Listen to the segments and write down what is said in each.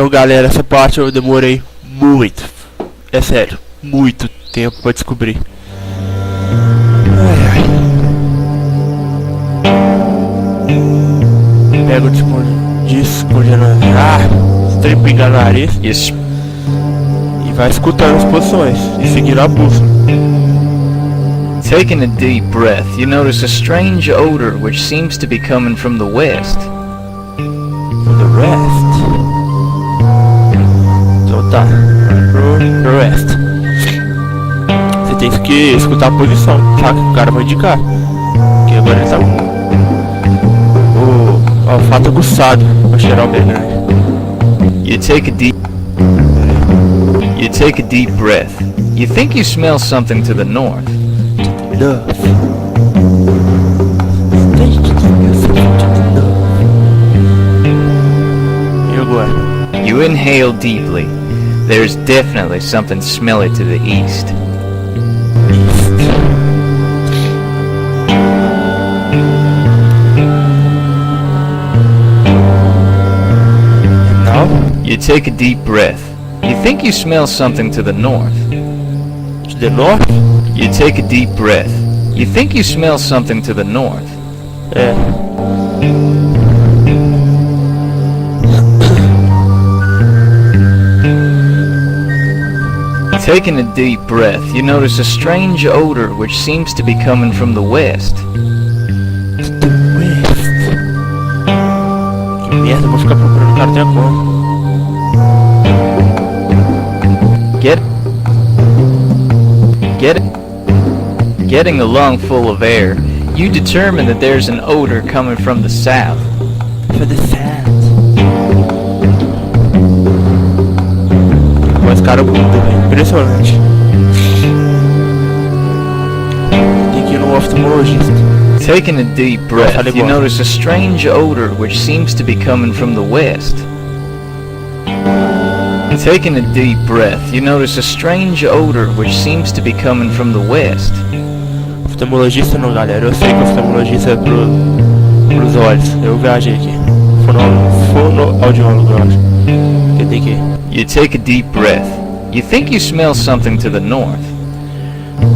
Então, galera, essa parte eu demorei muito. É sério, muito tempo pra descobrir. Ai, ai. Pega o tipo descongelando. Estrepingar no nariz. Isso. E vai escutando as posições e seguindo a bússola. Taking a deep breath, you notice a strange odor which seems to be coming from the west. For the rest. Então tá, pro rest. Você tem que escutar a posição, tá? Que o cara vai indicar. Porque agora ele tá com o olfato aguçado pra cheirar o veneno. You take a deep breath. You think you smell something to the north. Love. E agora? You inhale deeply. There's definitely something smelly to the east. Now? You take a deep breath. You think you smell something to the north. To the north? You take a deep breath. You think you smell something to the north. É. Taking a deep breath, you notice a strange odor which seems to be coming from the west. The west. Que merda, eu vou ficar procurando o cara até agora. Getting a lung full of air, you determine that there's an odor coming from the south. For the south. Mas cara, é impressionante. Tem que ir no oftalmologista. Taking a deep breath, you notice a strange odor which seems to be coming from the west. Taking a deep breath, you notice a strange odor which seems to be coming from the west. Oftalmologista não, galera. Eu sei que oftalmologista é pros olhos. Eu viajei aqui. Fonoaudiólogo, eu acho. Que tem que ir. You take a deep breath. You think you smell something to the north.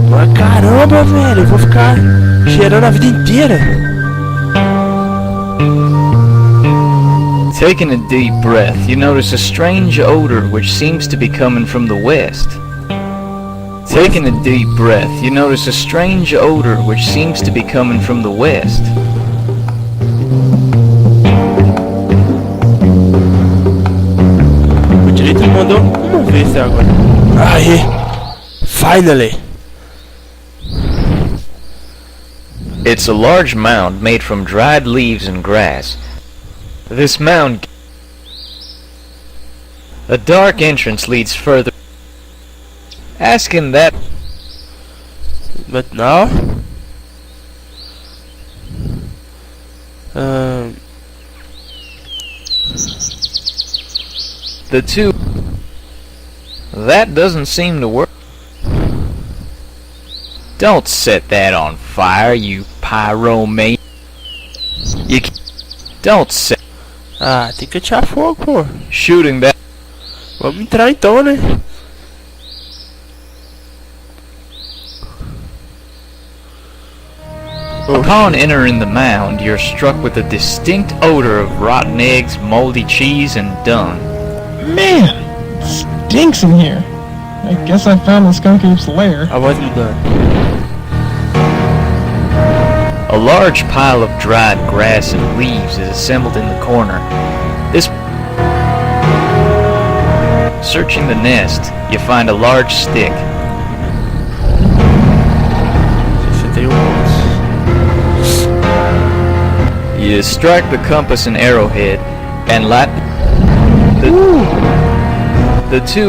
Mas caramba, velho. Eu vou ficar cheirando a vida inteira. Taking a deep breath, you notice a strange odor which seems to be coming from the west. Taking a deep breath, you notice a strange odor which seems to be coming from the west. O direito mandou uma vez agora. Aí, finally. It's a large mound made from dried leaves and grass. This mound... A dark entrance leads further. Asking that... But now... The two... That doesn't seem to work. Don't set that on fire, you pyromane. You don't set... tem que atirar fogo, pô. Shooting that... Vamos entrar então, né? Upon entering the mound, you're struck with a distinct odor of rotten eggs, moldy cheese, and dung. Man, it stinks in here. I guess I found the skunk ape's lair. A voz mudando. A large pile of dried grass and leaves is assembled in the corner. Searching the nest, you find a large stick. You strike the compass and arrowhead and light the two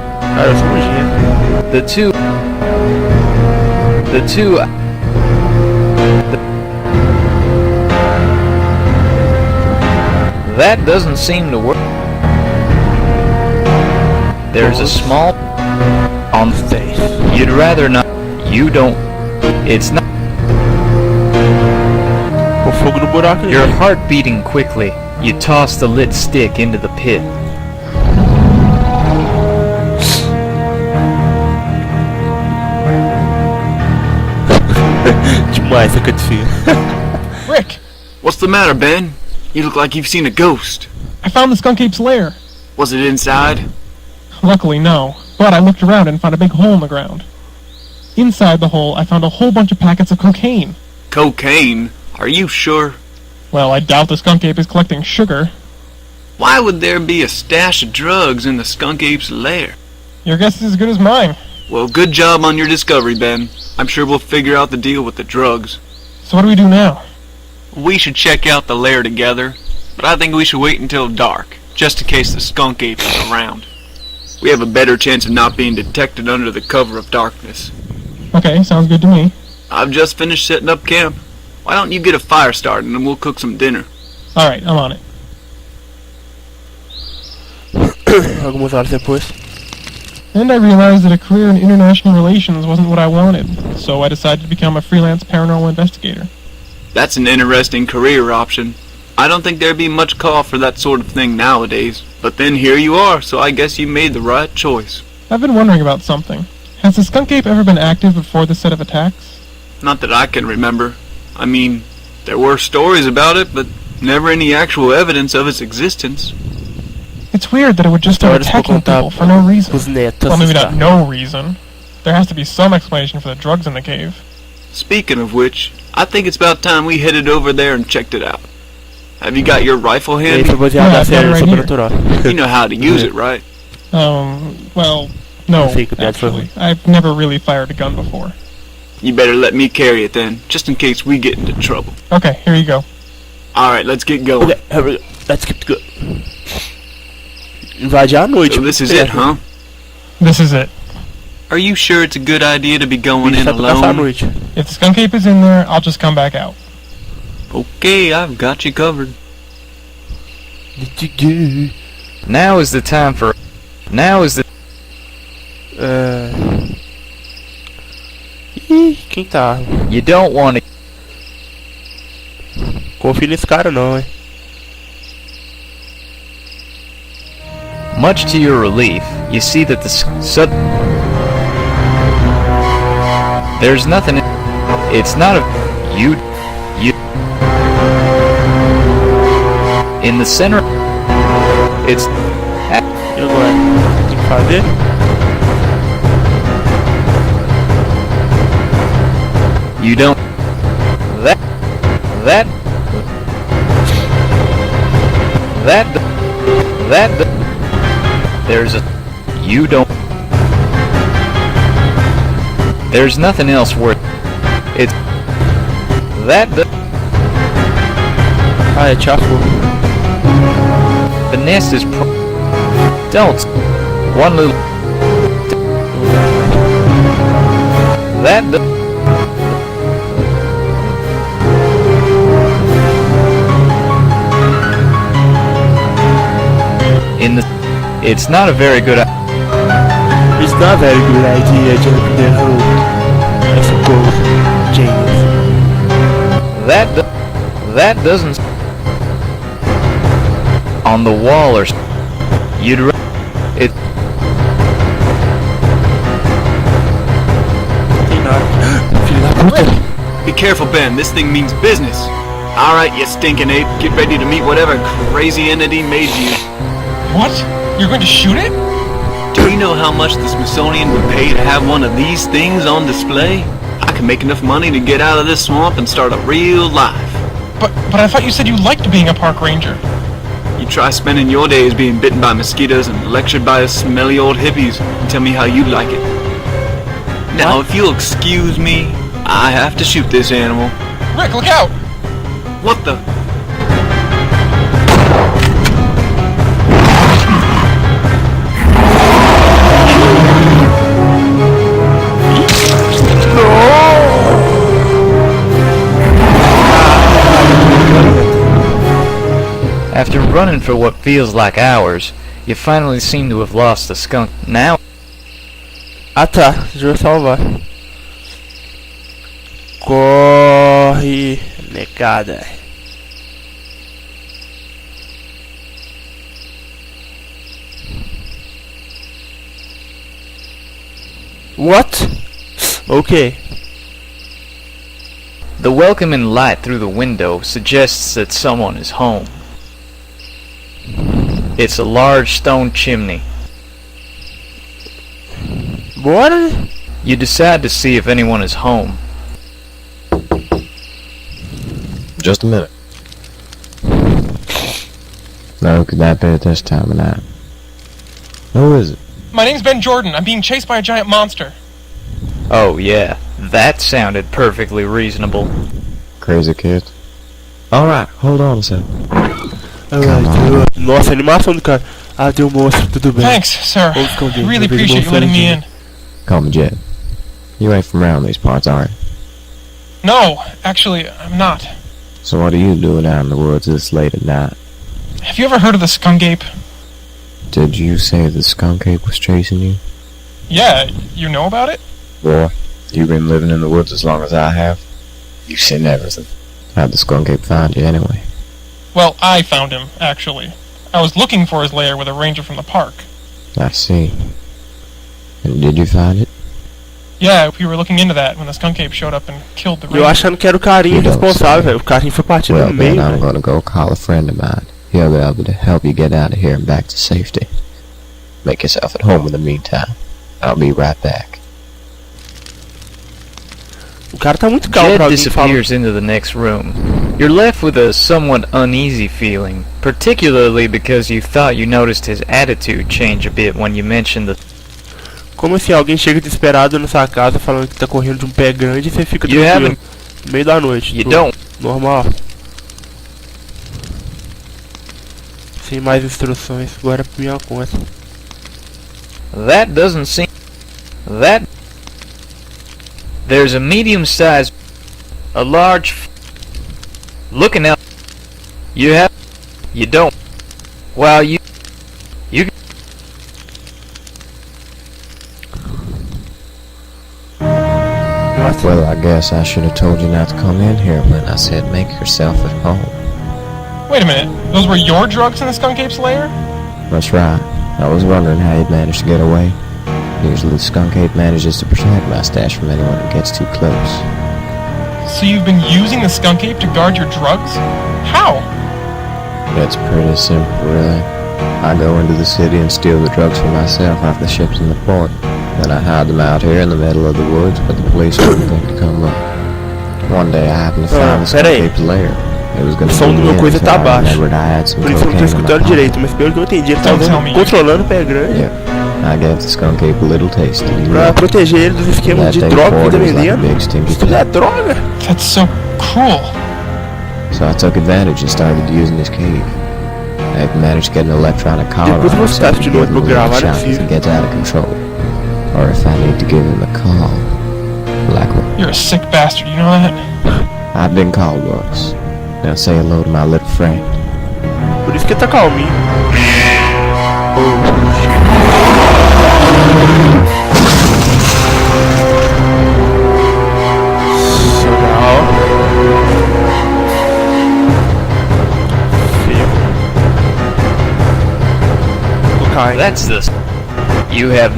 that doesn't seem to work. There's a small on the face. You'd rather not. You don't. It's not. Fogo no buraco. Your heart beating quickly, you toss the lit stick into the pit. Demais essa cutscene. Rick, What's the matter, Ben? You look like you've seen a ghost. I found the skunk ape's lair. Was it inside? Luckily, no. But I looked around and found a big hole in the ground. Inside the hole, I found a whole bunch of packets of cocaine. Cocaine? Are you sure? Well, I doubt the skunk ape is collecting sugar. Why would there be a stash of drugs in the skunk ape's lair? Your guess is as good as mine. Well, good job on your discovery, Ben. I'm sure we'll figure out the deal with the drugs. So what do we do now? We should check out the lair together, but I think we should wait until dark, just in case the skunk ape is around. We have a better chance of not being detected under the cover of darkness. Okay, sounds good to me. I've just finished setting up camp. Why don't you get a fire started and we'll cook some dinner? Alright, I'm on it. Algumas horas depois. And I realized that a career in international relations wasn't what I wanted, so I decided to become a freelance paranormal investigator. That's an interesting career option. I don't think there'd be much call for that sort of thing nowadays. But then here you are, so I guess you made the right choice. I've been wondering about something. Has the skunk ape ever been active before this set of attacks? Not that I can remember. I mean, there were stories about it, but never any actual evidence of its existence. It's weird that it would just start Histórias para attacking contar people for no reason. pros netos. Well, maybe está? not no reason. There has to be some explanation for the drugs in the cave. Speaking of which, I think it's about time we headed over there and checked it out. Have you got your rifle E aí handy? foi baseado Yeah, na I've got série it right Sobrenatural. You know how to use it, right? Well, no, I think that's what actually. I've never really fired a gun before. You better let me carry it then, just in case we get into trouble. Okay, here you go. Alright, let's get going. Okay, here we go. Let's get good. Invade à noite. So this is it, huh? This is it. Are you sure it's a good idea to be going in Bicho, vai passar a alone? noite. If the skunk ape is in there, I'll just come back out. Okay, I've got you covered. Now is the time for... Now is the... Ih, quem tá? You don't want to... Confia nesse cara não, hein? Much to your relief, you see that the there's nothing. It's not a you. In the center. It's E agora? Tem que fazer? you don't. That. There's a you don't. There's nothing else worth. It's that. Ah, é tchafo. The nest is don't. One little. That. In the. It's not a very good. It's not a very good idea to open the hole. I suppose, James. That doesn't. On the wall or. You'd. It. Tem nada. Filho da puta. Be careful, Ben. This thing means business. Alright, you stinking ape. Get ready to meet whatever crazy entity made you. What? You're going to shoot it? Do you know how much the Smithsonian would pay to have one of these things on display? I can make enough money to get out of this swamp and start a real life. But I thought you said you liked being a park ranger. You try spending your days being bitten by mosquitoes and lectured by us smelly old hippies and tell me how you like it. Now, if you'll excuse me, I have to shoot this animal. Rick, look out! What the? After running for what feels like hours, you finally seem to have lost the skunk. Now. Ah tá, deixa eu salvar. Corre, negada. What? Okay. The welcoming light through the window suggests that someone is home. It's a large stone chimney. Bora? You decide to see if anyone is home. Just a minute. No, could that be at this time of night? Who is it? My name's Ben Jordan. I'm being chased by a giant monster. Oh yeah, that sounded perfectly reasonable. Crazy kid. Alright, hold on a second. Nossa, a animação do cara. Ah, deu monstro, tudo bem. Thanks, sir. Vamos esconder. I really Eu vejo appreciate you monstro letting me ali. in. Call me Jed. You ain't from around these parts, are you? No, actually, I'm not. So what are you doing out in the woods this late at night? Have you ever heard of the skunk ape? Did you say the skunk ape was chasing you? Yeah, you know about it? Boy, you've been living in the woods as long as I have. You've seen everything. How'd the skunk ape find you anyway? Well, I found him, actually. I was looking for his lair with a ranger from the park. I see. And did you find it? Yeah, we were looking into that when the skunk ape showed up and killed the Eu ranger. achando que era o carinha responsável, velho. O carinha foi partido Well, no meio, then I'm velho. gonna go call a friend of mine. He'll be able to help you get out of here and back to safety. Make yourself at home in the meantime. I'll be right back. O cara tá muito calmo pra Jed alguém que fala. disappears into the next room. You're left with a somewhat uneasy feeling, particularly because you thought you noticed his attitude change a bit when you mentioned the... Como assim, alguém chega desesperado na sua casa falando que tá correndo de um pé grande e você fica You tranquilo. haven't... No meio da noite. You tudo don't... Normal. Sem mais instruções, agora é por minha conta. That doesn't seem... That... There's a medium-sized... A large... Looking out... You have... You don't... While you... You... Nossa, Well, I guess I should have told you not to come in here when I said make yourself at home. Wait a minute, those were your drugs in the skunk ape's lair? That's right. I was wondering how you'd managed to get away. Usually the skunk ape manages to protect my stash from anyone who gets too close. So you've been using the skunk ape to guard your drugs? How? It's pretty simple, really. I go into the city and steal the drugs for myself off the ships in the port. Then I hide them out here in the middle of the woods, but the police wouldn't think to come look. One day I happened to find the skunk peraí. ape's lair. It was O gonna som be do meu me coisa until tá I baixo. remembered I had some Por isso eu não tô cocaine in my escutando pocket. direito, mas pelo que eu entendi, ele tá Don't tell me. controlando o pé grande Yep. I gave the skunk ape a little taste to be pra proteger ele dos esquemas de droga que ele tá vendendo. Isso tudo é droga. That's so cruel. So I took advantage and started using his cave. I managed to get an electronic collar Depois eu vou on him so citar he de can novo give pro him a little gravar, não é shout if he possível. gets out of control. Or if I need to give him a call. Like what? You're a sick bastard, you know that? I've been called once. Now say hello to my little friend. Por isso que ele tá calminho. Cocaine. That's the... You have...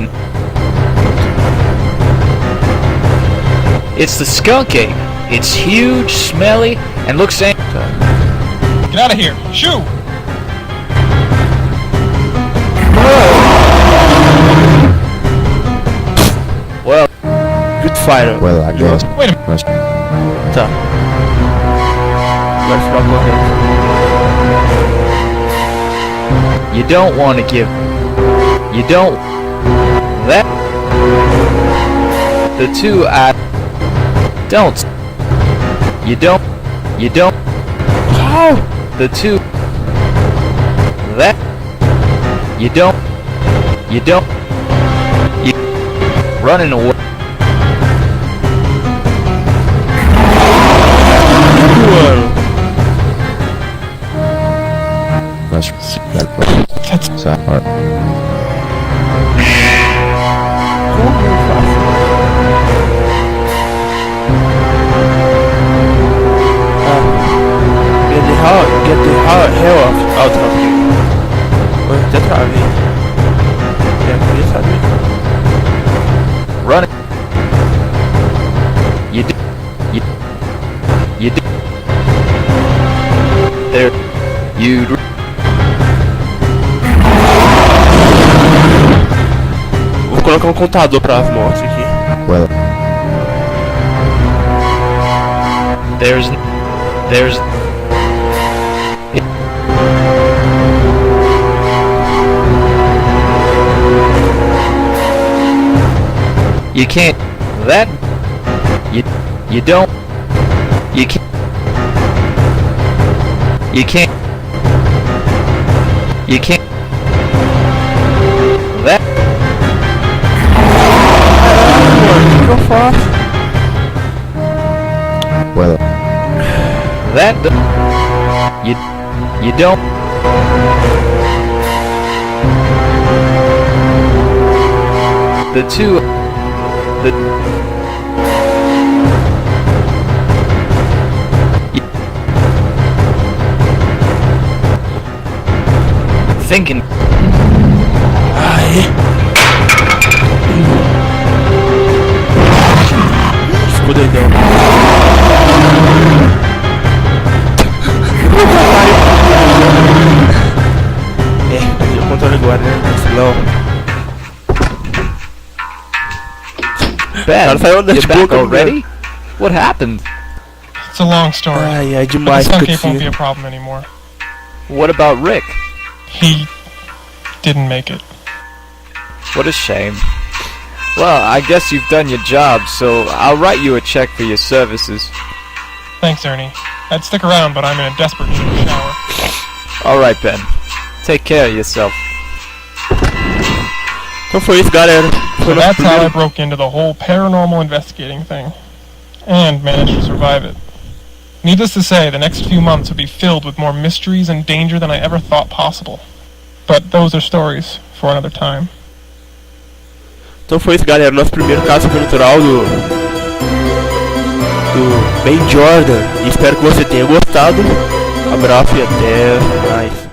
It's the skunk ape. It's huge, smelly, and looks... Get out of here. Shoo! Well, Good fighter. Well, I guess. Wait a minute. Must- Tá. Agora ficar correndo. you don't want to give... You don't... That... The two I... Don't... You don't... You don't... How? The two... That... You don't... You don't... You... Running away... Mano. That's That's... so, or, Como eu faço? Get the hell out of here. Oi, até travei. Eu queria saber. Running... You... Do, you... You do. There. You. Vou colocar um contador para as mortes aqui. Well, There's. You can't. That. You don't. You can't. You can't. You can't. That. O que eu faço? well, That. You don't. The two. The. Thinking. Ai. Ficou doidão. Perdi o controle agora, né? Vacilão. Ben, Cara, saiu da you back boca, already? What happened? It's a long story. Ai, ai, But the demais. skunk Fica ape won't be a difícil. problem anymore. What about Rick? He didn't make it. What a shame. Well, I guess you've done your job, so I'll write you a check for your services. Thanks, Ernie. I'd stick around, but I'm in a desperate need of a shower. Alright, Ben. Take care of yourself. Então foi isso, galera. Foi So nosso that's how I primeiro. broke into the whole paranormal investigating thing. And managed to survive it. Needless to say, the next few months would be filled with more mysteries and danger than I ever thought possible. But those are stories for another time. Então foi isso, galera. Nosso primeiro caso sobrenatural do Ben Jordan. E espero que você tenha gostado. Abraço e até mais.